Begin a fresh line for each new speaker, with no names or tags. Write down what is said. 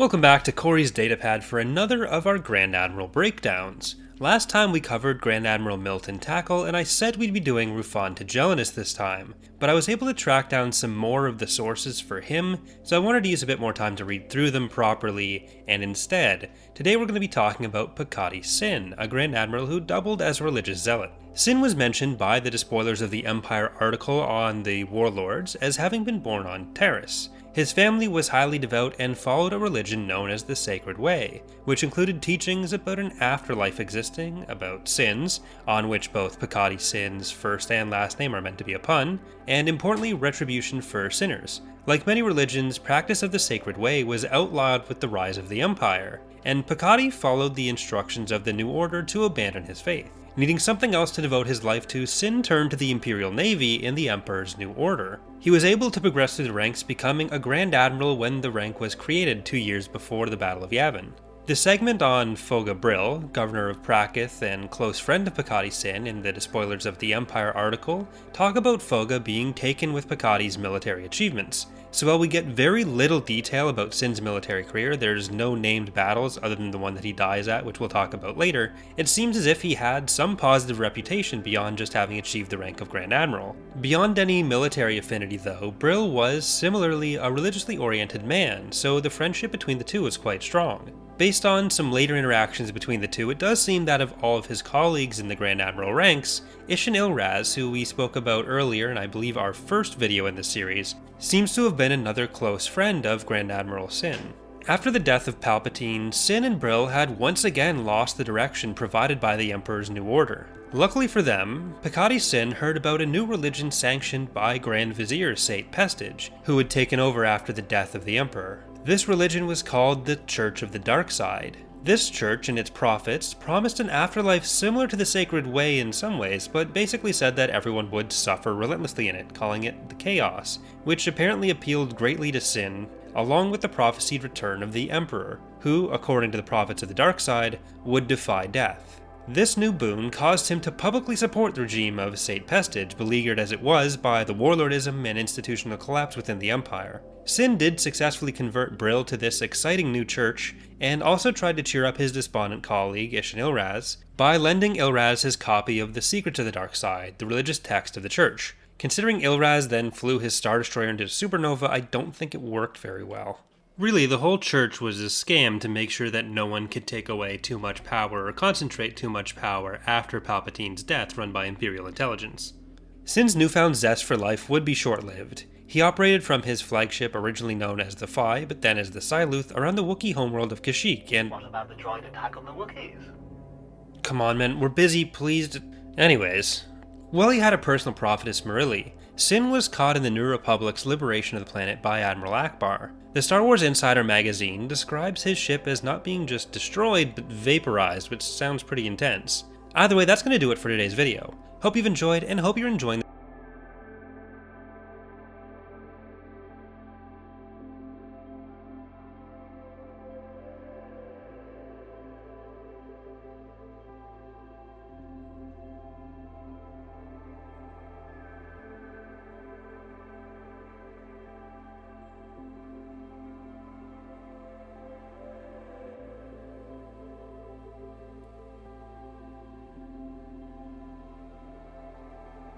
Welcome back to Corey's Datapad for another of our Grand Admiral breakdowns. Last time we covered Grand Admiral Milton Tackle, and I said we'd be doing Rufon Tigellinus this time, but I was able to track down some more of the sources for him, so I wanted to use a bit more time to read through them properly, and instead, today we're going to be talking about Peccati Sin, a Grand Admiral who doubled as a religious zealot. Sin was mentioned by the Despoilers of the Empire article on the Warlords as having been born on Terrace. His family was highly devout and followed a religion known as the Sacred Way, which included teachings about an afterlife existing, about sins, on which both Peccati Sin's first and last name are meant to be a pun, and importantly retribution for sinners. Like many religions, practice of the Sacred Way was outlawed with the rise of the Empire, and Peccati followed the instructions of the New Order to abandon his faith. Needing something else to devote his life to, Sin turned to the Imperial Navy in the Emperor's New Order. He was able to progress through the ranks, becoming a Grand Admiral when the rank was created 2 years before the Battle of Yavin. The segment on Fogha Brill, Governor of Prakith and close friend of Peccati Sin in the Despoilers of the Empire article, talk about Fogha being taken with Peccati's military achievements. So while we get very little detail about Sin's military career, there's no named battles other than the one that he dies at, which we'll talk about later, it seems as if he had some positive reputation beyond just having achieved the rank of Grand Admiral. Beyond any military affinity though, Brill was similarly a religiously oriented man, so the friendship between the two was quite strong. Based on some later interactions between the two, it does seem that of all of his colleagues in the Grand Admiral ranks, Ishan Ilraz, who we spoke about earlier in I believe our first video in this series, seems to have been another close friend of Grand Admiral Sin. After the death of Palpatine, Sin and Brill had once again lost the direction provided by the Emperor's New Order. Luckily for them, Peccati Sin heard about a new religion sanctioned by Grand Vizier Saint Pestage, who had taken over after the death of the Emperor. This religion was called the Church of the Dark Side. This church and its prophets promised an afterlife similar to the Sacred Way in some ways, but basically said that everyone would suffer relentlessly in it, calling it the Chaos, which apparently appealed greatly to Sin, along with the prophesied return of the Emperor, who, according to the prophets of the Dark Side, would defy death. This new boon caused him to publicly support the regime of Saint Pestage, beleaguered as it was by the warlordism and institutional collapse within the Empire. Sin did successfully convert Brill to this exciting new church, and also tried to cheer up his despondent colleague Ishan Ilraz by lending Ilraz his copy of The Secrets of the Dark Side, the religious text of the church. Considering Ilraz then flew his Star Destroyer into supernova, I don't think it worked very well. Really, the whole church was a scam to make sure that no one could take away too much power or concentrate too much power after Palpatine's death run by Imperial intelligence. Sin's newfound zest for life would be short-lived. He operated from his flagship originally known as the Phi, but then as the Siluth, around the Wookiee homeworld of Kashyyyk, and—
What about the droid attack on the Wookiees?
Come on, man, we're busy, please. Anyways, while he had a personal prophetess Marili, Sin was caught in the New Republic's liberation of the planet by Admiral Akbar. The Star Wars Insider magazine describes his ship as not being just destroyed, but vaporized, which sounds pretty intense. Either way, that's going to do it for today's video. Hope you've enjoyed, and hope you're enjoying